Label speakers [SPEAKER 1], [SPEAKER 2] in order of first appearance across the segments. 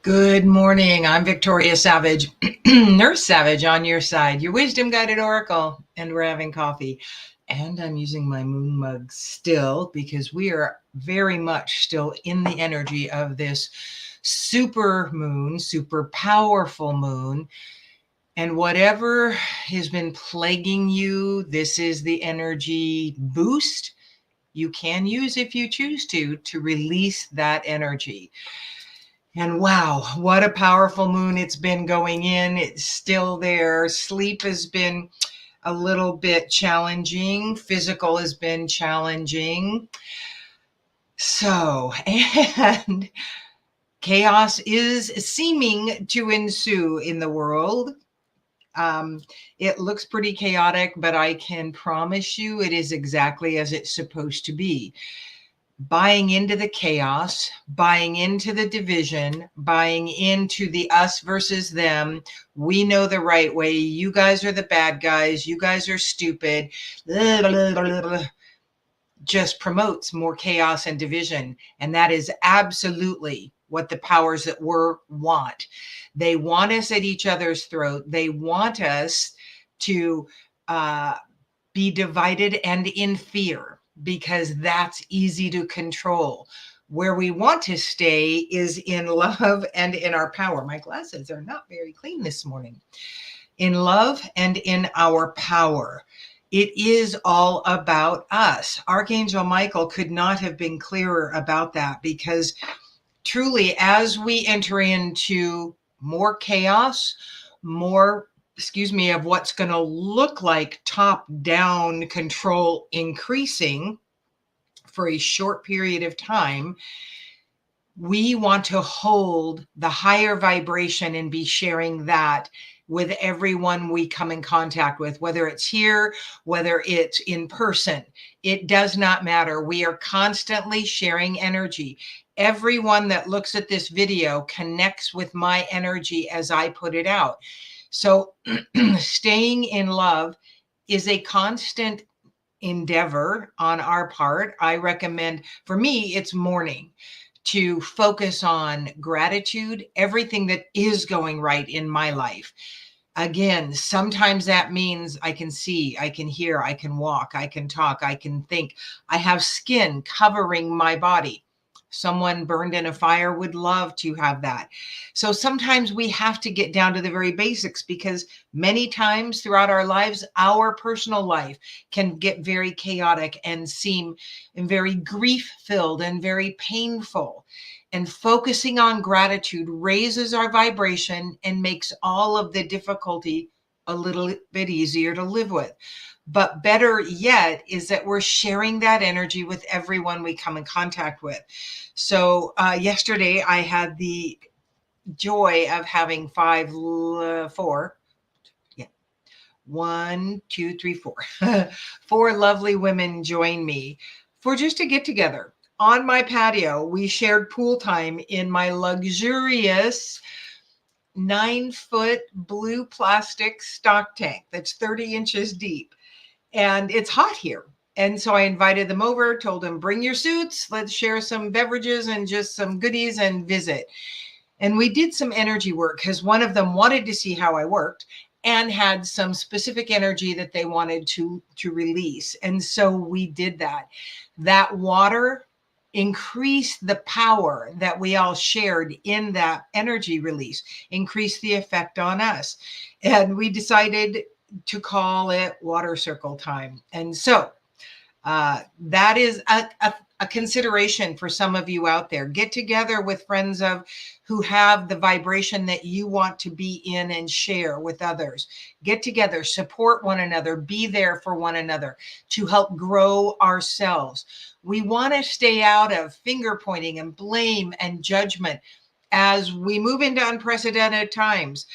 [SPEAKER 1] Good morning. I'm Victoria Savage, Nurse Savage on your side, your wisdom guided oracle, and we're having coffee. And I'm using my moon mug still because we are very much still in the energy of this super moon, super powerful moon. And whatever has been plaguing you, this is the energy boost you can use if you choose to release that energy. And wow, what a powerful moon it's been going in. It's still there. Sleep has been a little bit challenging. Physical has been challenging. So, and chaos is seeming to ensue in the world. Um, it looks pretty chaotic, but I can promise you it is exactly as it's supposed to be. Buying into the chaos, buying into the division, buying into the us versus them. We know the right way. You guys are the bad guys. You guys are stupid. Blah, blah, blah, blah, just promotes more chaos and division. And that is absolutely what the powers that were want. They want us at each other's throat. They want us to be divided and in fear because that's easy to control. Where we want to stay is in love and in our power. My glasses are not very clean this morning. In love and in our power. It is all about us. Archangel Michael could not have been clearer about that because truly, as we enter into more chaos, more of what's going to look like top down control increasing for a short period of time, we want to hold the higher vibration and be sharing that with everyone we come in contact with, whether it's here, whether it's in person. It does not matter. We are constantly sharing energy. Everyone that looks at this video connects with my energy as I put it out. So staying in love is a constant endeavor on our part. I recommend, for me, it's morning to focus on gratitude, everything that is going right in my life. Again, sometimes that means I can see, I can hear, I can walk, I can talk, I can think. I have skin covering my body. Someone burned in a fire would love to have that. So sometimes we have to get down to the very basics because many times throughout our lives, our personal life can get very chaotic and seem very grief filled and very painful. And focusing on gratitude raises our vibration and makes all of the difficulty a little bit easier to live with. But better yet is that we're sharing that energy with everyone we come in contact with. So yesterday I had the joy of having four, yeah, one, two, three, four, four lovely women join me for just a get together. On my patio, we shared pool time in my luxurious 9-foot blue plastic stock tank that's 30 inches deep. And it's hot here. And so I invited them over, told them, bring your suits, let's share some beverages and just some goodies and visit. And we did some energy work because one of them wanted to see how I worked and had some specific energy that they wanted to release. And so we did that. That water increased the power that we all shared in that energy release, increased the effect on us. And we decided to call it water circle time. And so that is a consideration for some of you out there. Get together with friends of who have the vibration that you want to be in and share with others. Get together, support one another, be there for one another to help grow ourselves. We want to stay out of finger pointing and blame and judgment as we move into unprecedented times.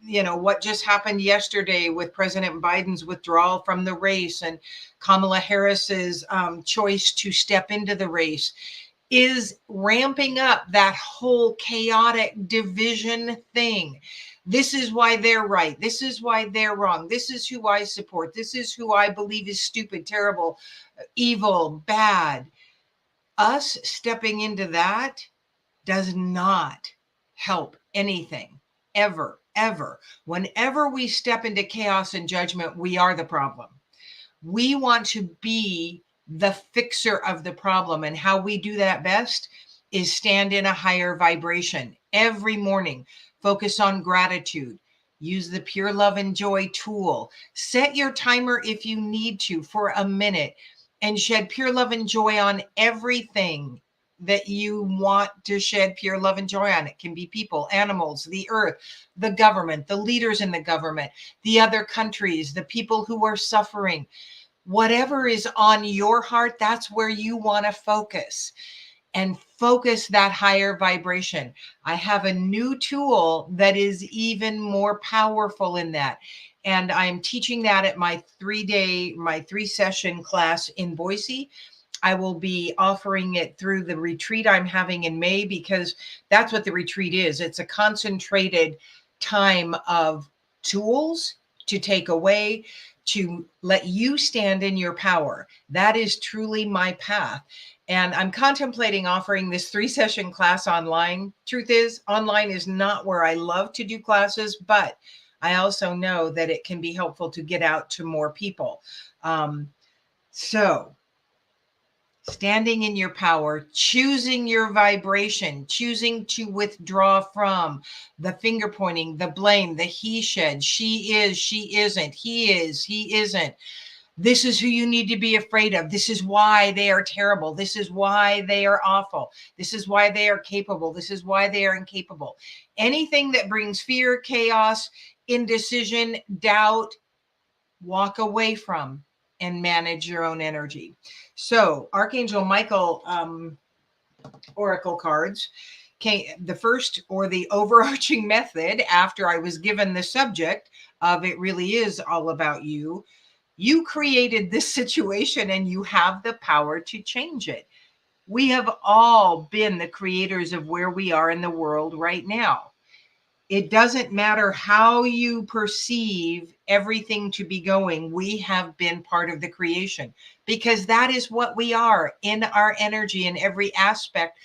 [SPEAKER 1] You know, what just happened yesterday with President Biden's withdrawal from the race and Kamala Harris's choice to step into the race is ramping up that whole chaotic division thing. This is why they're right. This is why they're wrong. This is who I support. This is who I believe is stupid, terrible, evil, bad. Us stepping into that does not help anything, ever, ever. Whenever we step into chaos and judgment, we are the problem. We want to be the fixer of the problem. And how we do that best is stand in a higher vibration every morning. Focus on gratitude. Use the pure love and joy tool. Set your timer if you need to for a minute and shed pure love and joy on everything that you want to shed pure love and joy on. It can be people, animals, the earth, the government, the leaders in the government, the other countries, the people who are suffering. Whatever is on your heart, that's where you want to focus, and focus that higher vibration. I have a new tool that is even more powerful in that. And I'm teaching that at my 3-session class in Boise. I will be offering it through the retreat I'm having in May, because that's what the retreat is. It's a concentrated time of tools to take away, to let you stand in your power. That is truly my path. And I'm contemplating offering this 3-session class online. Truth is, online is not where I love to do classes, but I also know that it can be helpful to get out to more people. So standing in your power, choosing your vibration, choosing to withdraw from the finger pointing, the blame, the he shed, she is, she isn't, he is, he isn't. This is who you need to be afraid of. This is why they are terrible. This is why they are awful. This is why they are capable. This is why they are incapable. Anything that brings fear, chaos, indecision, doubt, walk away from and manage your own energy. So Archangel Michael oracle cards came, the first, or the overarching method after I was given the subject of it really is all about you. You created this situation and you have the power to change it. We have all been the creators of where we are in the world right now. It doesn't matter how you perceive everything to be going. We have been part of the creation, because that is what we are in our energy, in every aspect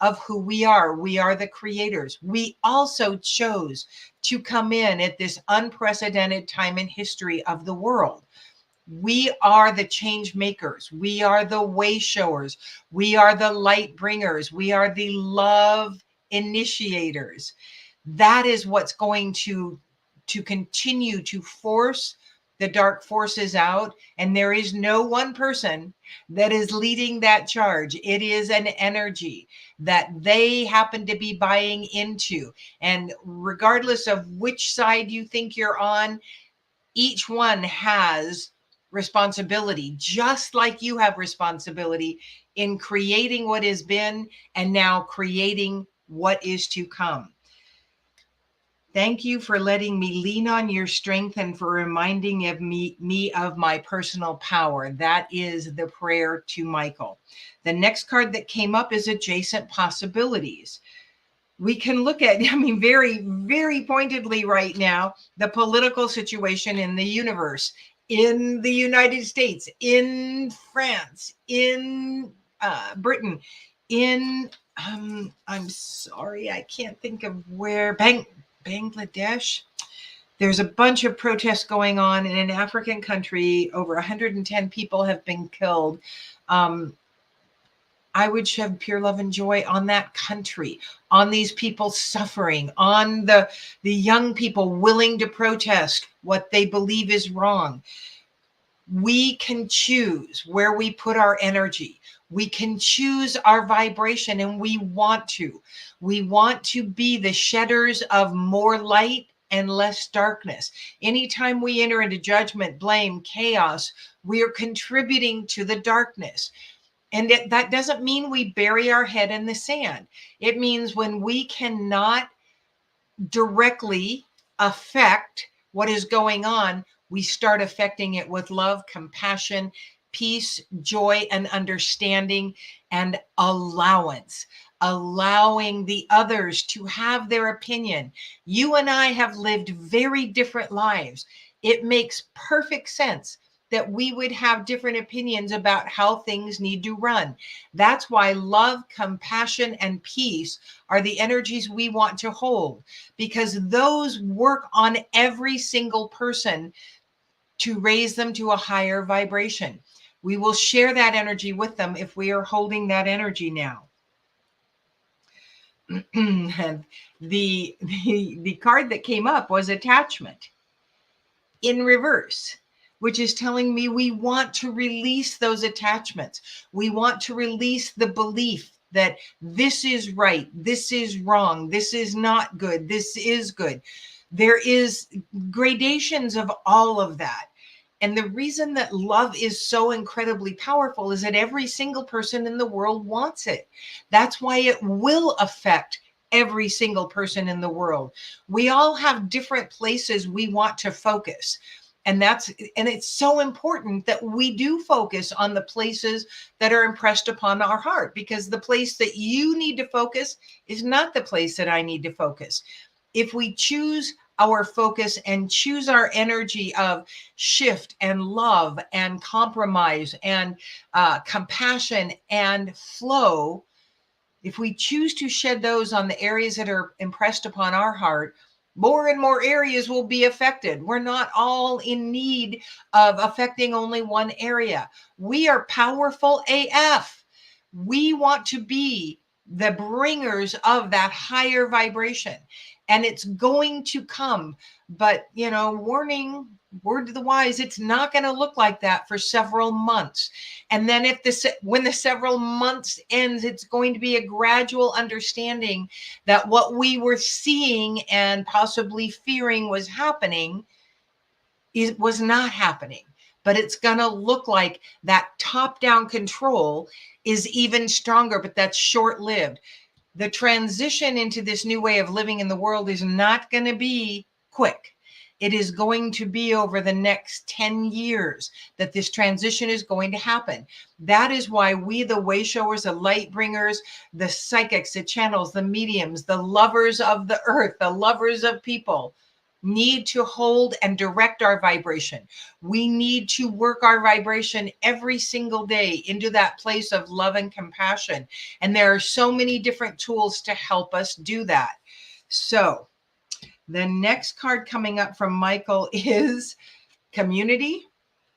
[SPEAKER 1] of who we are. We are the creators. We also chose to come in at this unprecedented time in history of the world. We are the change makers. We are the way showers. We are the light bringers. We are the love initiators. That is what's going to continue to force the dark forces out. And there is no one person that is leading that charge. It is an energy that they happen to be buying into. And regardless of which side you think you're on, each one has responsibility, just like you have responsibility in creating what has been and now creating what is to come. Thank you for letting me lean on your strength and for reminding of me of my personal power. That is the prayer to Michael. The next card that came up is adjacent possibilities. We can look at, very, very pointedly right now, the political situation in the universe, in the United States, in France, in Britain, in, I'm sorry, I can't think of where, Bangladesh. There's a bunch of protests going on in an African country. Over 110 people have been killed. I would shed pure love and joy on that country, on these people suffering, on the young people willing to protest what they believe is wrong. We can choose where we put our energy. We can choose our vibration, and we want to. We want to be the shedders of more light and less darkness. Anytime we enter into judgment, blame, chaos, we are contributing to the darkness. And that doesn't mean we bury our head in the sand. It means when we cannot directly affect what is going on, we start affecting it with love, compassion, peace, joy, and understanding, and allowance, allowing the others to have their opinion. You and I have lived very different lives. It makes perfect sense that we would have different opinions about how things need to run. That's why love, compassion, and peace are the energies we want to hold, because those work on every single person to raise them to a higher vibration. We will share that energy with them if we are holding that energy now. And the card that came up was attachment in reverse, which is telling me we want to release those attachments. We want to release the belief that this is right, this is wrong, this is not good, this is good. There is gradations of all of that. And the reason that love is so incredibly powerful is that every single person in the world wants it. That's why it will affect every single person in the world. We all have different places we want to focus. And it's so important that we do focus on the places that are impressed upon our heart, because the place that you need to focus is not the place that I need to focus. If we choose our focus and choose our energy of shift and love and compromise and compassion and flow, if we choose to shed those on the areas that are impressed upon our heart, more and more areas will be affected. We're not all in need of affecting only one area. We are powerful AF. We want to be the bringers of that higher vibration, and it's going to come. But, warning, word to the wise, it's not going to look like that for several months. And then when the several months ends, it's going to be a gradual understanding that what we were seeing and possibly fearing was happening was not happening. But it's going to look like that top-down control is even stronger, but that's short-lived. The transition into this new way of living in the world is not going to be quick. It is going to be over the next 10 years that this transition is going to happen. That is why we, the way showers, the light bringers, the psychics, the channels, the mediums, the lovers of the earth, the lovers of people, need to hold and direct our vibration. We need to work our vibration every single day into that place of love and compassion. And there are so many different tools to help us do that. So the next card coming up from Michael is community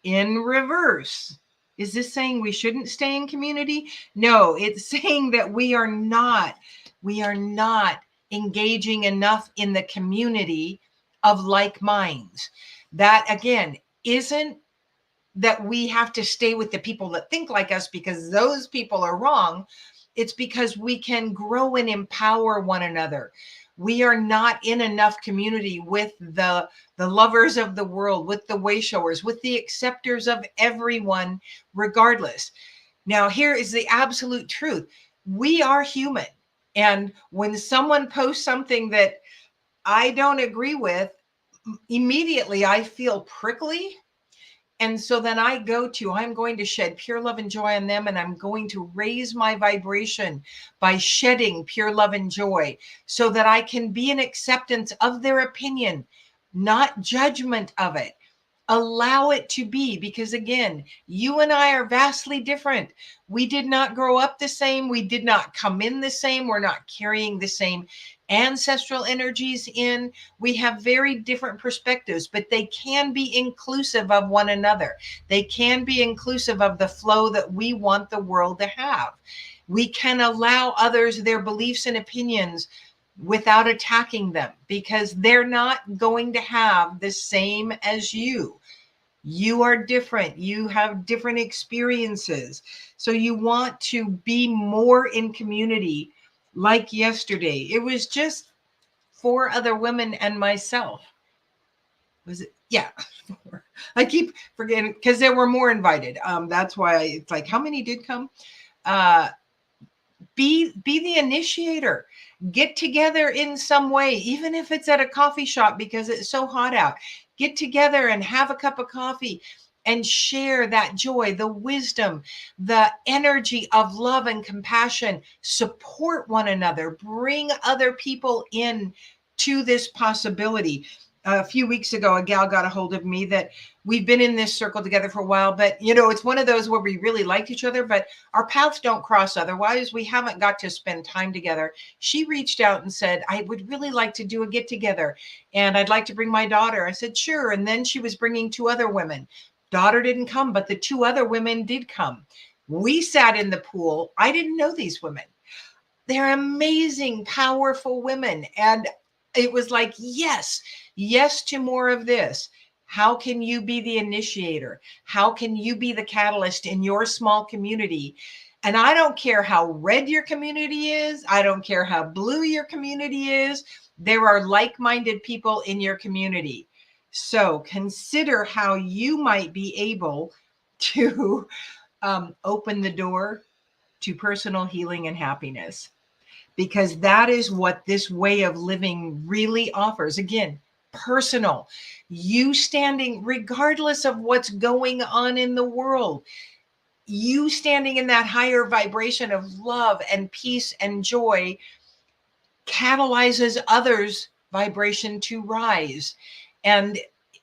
[SPEAKER 1] in reverse. Is this saying we shouldn't stay in community? No, it's saying that we are not engaging enough in the community of like minds. That, again, isn't that we have to stay with the people that think like us because those people are wrong. It's because we can grow and empower one another. We are not in enough community with the lovers of the world, with the way showers, with the acceptors of everyone, regardless. Now, here is the absolute truth. We are human. And when someone posts something that I don't agree with, immediately I feel prickly. And so then I'm going to shed pure love and joy on them, and I'm going to raise my vibration by shedding pure love and joy so that I can be in acceptance of their opinion, not judgment of it. Allow it to be, because again, you and I are vastly different. We did not grow up the same. We did not come in the same. We're not carrying the same ancestral energies in. We have very different perspectives, but they can be inclusive of one another. They can be inclusive of the flow that we want the world to have. We can allow others their beliefs and opinions without attacking them, because they're not going to have the same as you. You are different. You have different experiences. So you want to be more in community. Like yesterday, it was just 4 other women and myself. Was it? Yeah. I keep forgetting because there were more invited. That's why it's like, how many did come? Be the initiator. Get together in some way, even if it's at a coffee shop because it's so hot out. Get together and have a cup of coffee and share that joy, the wisdom, the energy of love and compassion. Support one another. Bring other people in to this possibility. a few weeks ago, a gal got a hold of me that we've been in this circle together for a while, but you know, it's one of those where we really like each other, but our paths don't cross. Otherwise, we haven't got to spend time together. She reached out and said, I would really like to do a get together and I'd like to bring my daughter. I said, sure. And then she was bringing 2 other women. Daughter didn't come, but the 2 other women did come. We sat in the pool. I didn't know these women. They're amazing, powerful women. And it was like, yes, yes to more of this. How can you be the initiator? How can you be the catalyst in your small community? And I don't care how red your community is. I don't care how blue your community is. There are like-minded people in your community. So consider how you might be able to open the door to personal healing and happiness, because that is what this way of living really offers. Again, personal, you standing regardless of what's going on in the world, you standing in that higher vibration of love and peace and joy catalyzes others' vibration to rise. And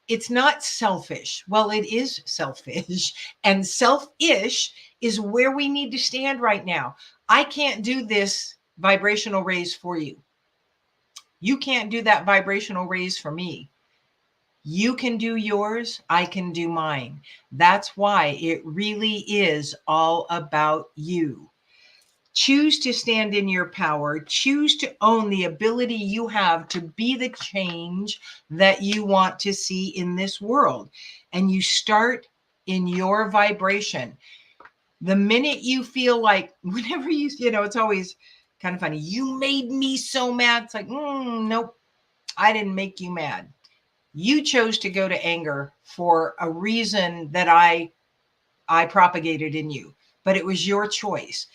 [SPEAKER 1] it's not selfish. Well, it is selfish, and selfish is where we need to stand right now. I can't do this vibrational raise for you. You can't do that vibrational raise for me. You can do yours, I can do mine. That's why it really is all about you. Choose to stand in your power. Choose to own the ability you have to be the change that you want to see in this world. And you start in your vibration. The minute you feel like, whenever you know, it's always kind of funny. You made me so mad. It's like, nope, I didn't make you mad. You chose to go to anger for a reason that I propagated in you, but it was your choice.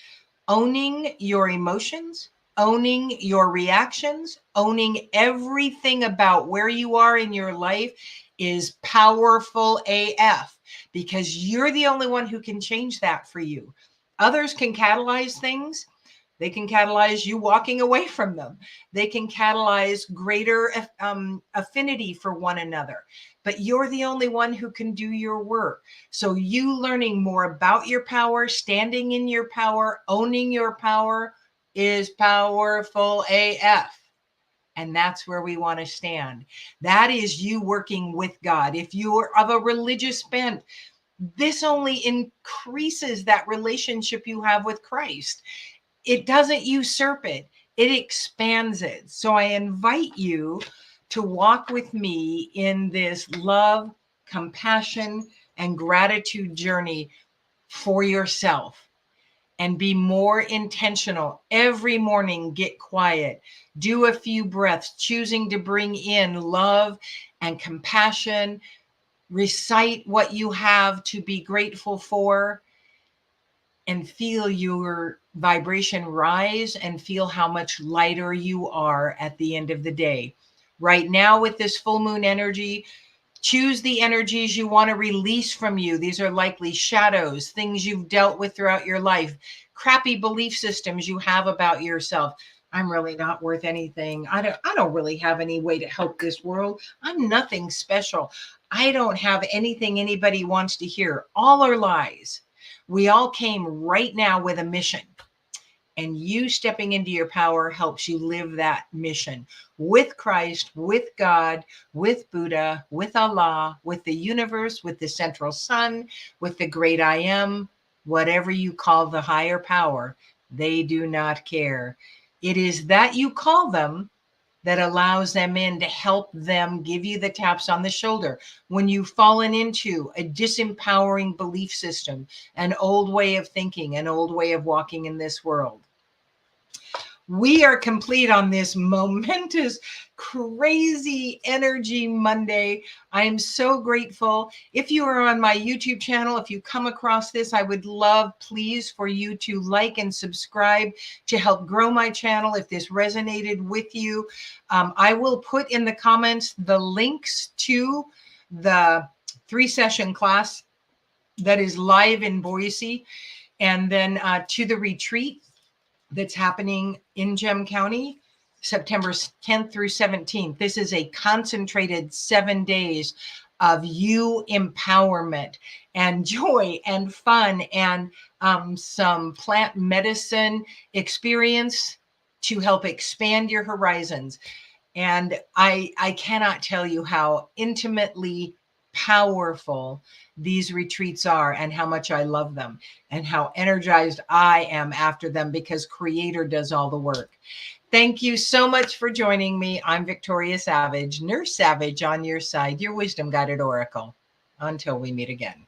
[SPEAKER 1] Owning your emotions, owning your reactions, owning everything about where you are in your life is powerful AF, because you're the only one who can change that for you. Others can catalyze things. They can catalyze you walking away from them. They can catalyze greater affinity for one another. But you're the only one who can do your work. So you learning more about your power, standing in your power, owning your power is powerful AF. And that's where we want to stand. That is you working with God. If you're of a religious bent, this only increases that relationship you have with Christ. It doesn't usurp it, it expands it. So I invite you to walk with me in this love, compassion, and gratitude journey for yourself, and be more intentional. Every morning, get quiet, do a few breaths, choosing to bring in love and compassion, recite what you have to be grateful for, and feel your vibration rise and feel how much lighter you are at the end of the day. Right now, with this full moon energy, choose the energies you want to release from you. These are likely shadows, things you've dealt with throughout your life, crappy belief systems you have about yourself. I'm really not worth anything. I don't really have any way to help this world. I'm nothing special. I don't have anything anybody wants to hear. All are lies. We all came right now with a mission, and you stepping into your power helps you live that mission with Christ, with God, with Buddha, with Allah, with the universe, with the central sun, with the great I am, whatever you call the higher power. They do not care. It is that you call them that allows them in to help them, give you the taps on the shoulder when you've fallen into a disempowering belief system, an old way of thinking, an old way of walking in this world. We are complete on this momentous, crazy energy Monday. I am so grateful. If you are on my YouTube channel, if you come across this, I would love, please, for you to like and subscribe to help grow my channel if this resonated with you. I will put in the comments the links to the 3-session class that is live in Boise, and then to the retreat that's happening in Gem County September 10th through 17th. This is a concentrated 7 days of you empowerment and joy and fun and some plant medicine experience to help expand your horizons. And I cannot tell you how intimately powerful these retreats are and how much I love them and how energized I am after them because Creator does all the work. Thank you so much for joining me. I'm Victoria Savage, Nurse Savage on your side, your wisdom guided oracle. Until we meet again.